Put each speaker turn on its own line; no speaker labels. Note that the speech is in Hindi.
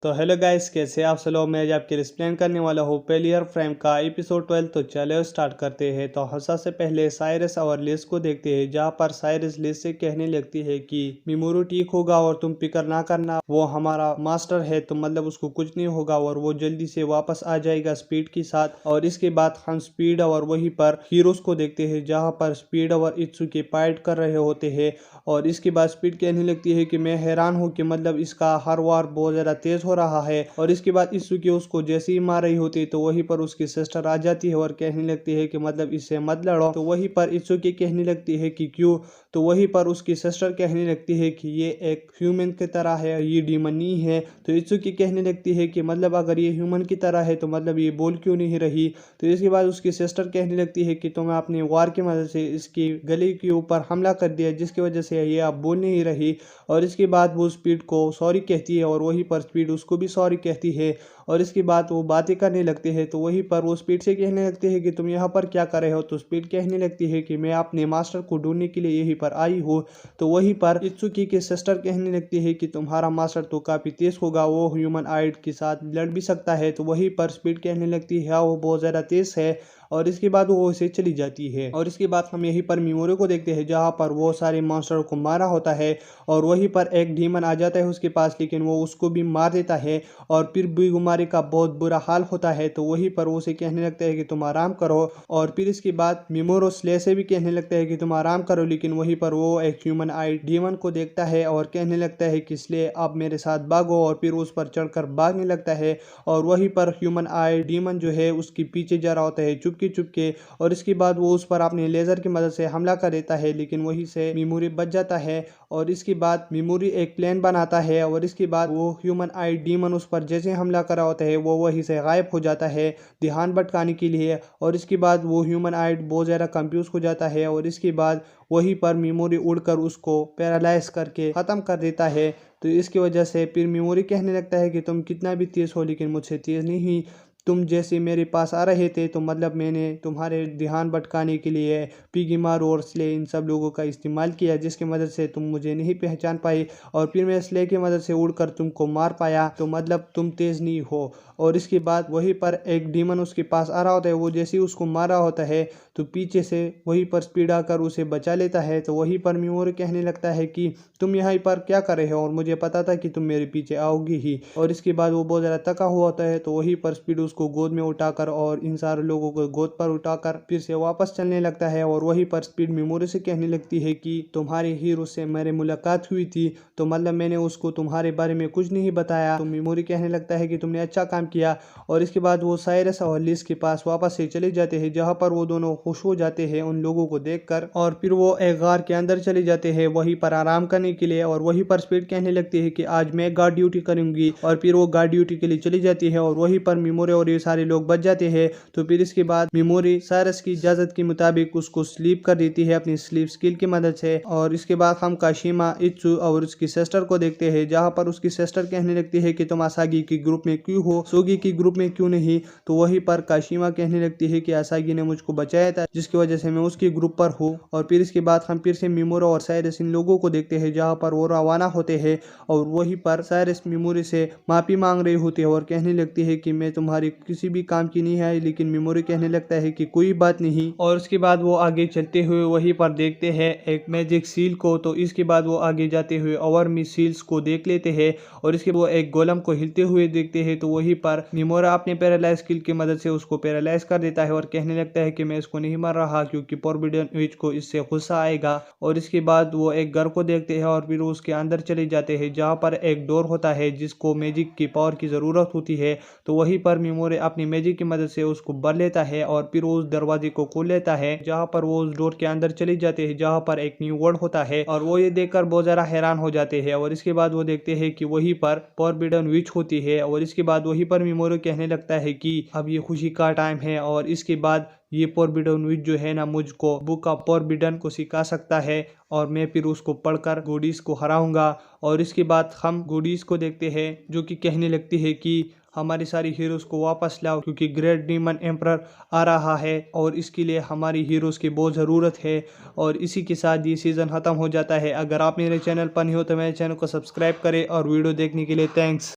तो हेलो गाइस, कैसे आप सब लोग। मैं आज आपके एक्सप्लेन करने वाला हूँ पेलियर फ्रेम का एपिसोड 12। तो चलो स्टार्ट करते हैं। तो सबसे पहले साइरस और लिस को देखते हैं, जहाँ पर साइरस लिस से कहने लगती है कि मिमोरू ठीक होगा और तुम फिक्र ना करना, वो हमारा मास्टर है, तो मतलब उसको कुछ नहीं होगा और वो जल्दी से वापस आ जाएगा स्पीड के साथ। और इसके बाद हम स्पीड और वहीं पर हीरोज को देखते हैं, जहाँ पर स्पीड और इत्सुकी फाइट कर रहे होते हैं। और इसके बाद स्पीड कहने लगती है कि मैं हैरान हूँ कि मतलब इसका हर वार बहुत ज़्यादा तेज हो रहा है। और इसके बाद इत्सुकी उसको जैसे ही मार रही होती है तो वहीं पर उसकी सिस्टर आ जाती है और कहने लगती है कि मतलब इससे मत लड़ो। तो वहीं पर इत्सुकी कहने लगती है कि क्यों। तो वहीं पर उसकी सिस्टर कहने लगती है कि ये एक ह्यूमन की तरह है, ये डीमन नहीं है। तो इत्सुकी कहने लगती है कि मतलब अगर ये ह्यूमन की तरह है तो मतलब ये बोल क्यों नहीं रही। तो इसके बाद उसकी सिस्टर कहने लगती है कि तुमने अपने वार की मदद से इसकी गले के ऊपर हमला कर दिया, जिसकी वजह से ये अब बोल नहीं रही। और इसके बाद वो स्पीड को सॉरी कहती है और वहीं पर स्पीड उसको भी सॉरी कहती है। और इसके बाद वो बातें करने लगते हैं। तो वहीं पर वो स्पीड से कहने लगते हैं कि तुम यहाँ पर क्या कर रहे हो। तो स्पीड कहने लगती है कि मैं अपने मास्टर को ढूंढने के लिए यहीं पर आई हूँ। तो वहीं पर इत्सुकी की सिस्टर कहने लगती है कि तुम्हारा मास्टर तो काफ़ी तेज होगा, वो ह्यूमन आइड के साथ लड़ भी सकता है। तो वहीं पर स्पीड कहने लगती है हाँ, वो बहुत ज़्यादा तेज है। और इसके बाद वो उसे चली जाती है। और इसके बाद हम यहीं पर मिमोरी को देखते हैं, जहाँ पर वो सारे मॉन्स्टर को मारा होता है। और वहीं पर एक डीमन आ जाता है उसके पास, लेकिन वो उसको भी मार देता है। और फिर बिगुमारी का बहुत बुरा हाल होता है। तो वहीं पर वो उसे कहने लगता है कि तुम आराम करो। और फिर इसके बाद मिमोरो स्ले से भी कहने लगता है कि तुम आराम करो, लेकिन वहीं पर वो एक ह्यूमन आई डीमन को देखता है और कहने लगता है कि स्ले आप मेरे साथ भागो। और फिर उस पर चढ़कर भागने लगता है। और वहीं पर ह्यूमन आई डीमन जो है उसके पीछे जा रहा होता है चुपके चुपके। और इसके बाद वो उस पर अपने लेजर की मदद से हमला कर देता है, लेकिन वहीं से मिमोरी बच जाता है। और इसके बाद मिमोरी एक प्लान बनाता है। और इसके बाद वो ह्यूमन आई डीमन उस पर जैसे हमला कर रहा होता है वो वहीं से गायब हो जाता है ध्यान भटकाने के लिए। और इसके बाद वो ह्यूमन आइड बहुत ज़्यादा कंफ्यूज हो जाता है। और इसके बाद वहीं पर मिमोरी उड़कर उसको पैरालाइज करके ख़त्म कर देता है। तो इसकी वजह से फिर मिमोरी कहने लगता है कि तुम कितना भी तेज़ हो लेकिन मुझसे तेज़ नहीं। तुम जैसे मेरे पास आ रहे थे तो मतलब मैंने तुम्हारे ध्यान भटकाने के लिए पिगीमारू और स्ले इन सब लोगों का इस्तेमाल किया, जिसकी मदद से तुम मुझे नहीं पहचान पाए। और फिर मैं स्ले की मदद से उड़कर तुमको मार पाया, तो मतलब तुम तेज़ नहीं हो। और इसके बाद वहीं पर एक डीमन उसके पास आ रहा होता है, वो जैसे ही उसको मार रहा होता है तो पीछे से वहीं पर स्पीड आकर उसे बचा लेता है। तो वहीं पर मिमोरी कहने लगता है कि तुम यहाँ पर क्या कर रहे हो और मुझे पता था कि तुम मेरे पीछे आओगी ही। और इसके बाद वो बहुत ज़्यादा थका हुआ होता है। तो वहीं पर स्पीड उसको गोद में उठाकर और इन सारे लोगों को गोद पर उठाकर फिर से वापस चलने लगता है। और वहीं पर स्पीड मिमोरी से कहने लगती है कि तुम्हारे हीरो से मेरी मुलाकात हुई थी, तो मतलब मैंने उसको तुम्हारे बारे में कुछ नहीं बताया। तो मिमोरी कहने लगता है कि तुमने अच्छा काम किया। और इसके बाद वो साइरस और लिस के पास वापस से चले जाते हैं, जहाँ पर वो दोनों खुश हो जाते हैं उन लोगों को देखकर। और फिर वो एक गार के अंदर चले जाते हैं वहीं पर आराम करने के लिए। और वहीं पर स्पीड कहने लगती है कि आज मैं गार्ड ड्यूटी करूंगी। और फिर वो गार्ड ड्यूटी के लिए चली जाती है और वहीं पर मिमोरी और ये सारे लोग बच जाते हैं। तो फिर इसके बाद मिमोरी साइरस की इजाजत के मुताबिक उसको स्लीप कर देती है अपनी स्लीप स्किल की मदद से। और इसके बाद हम काशिमा, इत्सु और उसकी सिस्टर को देखते हैं, जहाँ पर उसकी सिस्टर कहने लगती है कि तुम आसागी की ग्रुप में क्यों हो, सोगी की ग्रुप में क्यों नहीं। तो वहीं पर काशिमा कहने लगती है कि आसागी ने मुझको बचाया था, जिसकी वजह से मैं उसके ग्रुप पर हूँ। और फिर इसके बाद हम फिर से मिमोरी और साइरस इन लोगों को देखते हैं, जहाँ पर वो रवाना होते हैं। और वहीं पर साइरस मिमोरी से माफ़ी मांग रही होती है और कहने लगती है कि मैं तुम्हारी किसी भी काम की नहीं आई, लेकिन मिमोरी कहने लगता है कि कोई बात नहीं। और उसके बाद वो आगे चलते हुए वहीं पर देखते हैं एक मैजिक सील को। तो इसके बाद वो आगे जाते हुए और मिसाइल्स को देख लेते हैं। और इसके वो एक गोलम को हिलते हुए देखते हैं। तो वहीं पर मिमोरा अपने पैरालाइज स्किल की मदद से उसको पैरालाइज कर देता है और कहने लगता है कि मैं इसको नहीं मार रहा क्योंकि फोरबिडन विच को इससे गुस्सा आएगा। और इसके बाद वो एक घर को देखते हैं और फिर उसके अंदर चले जाते हैं, जहाँ पर एक डोर होता है जिसको मैजिक की पावर की ज़रूरत होती है। तो वहीं पर मिमोरी अपनी मैजिक की मदद से उसको भर लेता है और फिर उस दरवाजे को खोल लेता है, जहाँ पर वो उस डोर के अंदर चले जाते हैं, जहाँ पर एक न्यू वर्ल्ड होता है। और वो ये देखकर बहुत ज़्यादा हैरान हो जाते हैं। और इसके बाद वो देखते हैं कि वहीं पर फोरबिडन विच होती है। और इसके बाद वहीं पर मिमोरी कहने लगता है कि अब ये खुशी का टाइम है। और इसके बाद ये फोरबिडन विच जो है ना, मुझको बुक ऑफ फोरबिडन को सिखा सकता है और मैं फिर उसको पढ़कर गोडीज को हराऊंगा। और इसके बाद हम गोडीज को देखते हैं, जो कि कहने लगती है कि हमारी सारी हीरोज़ को वापस लाओ क्योंकि ग्रेट डीमन एम्परर आ रहा है और इसके लिए हमारी हीरोज़ की बहुत ज़रूरत है। और इसी के साथ ये सीज़न ख़त्म हो जाता है। अगर आप मेरे चैनल पर नहीं हो तो मेरे चैनल को सब्सक्राइब करें और वीडियो देखने के लिए थैंक्स।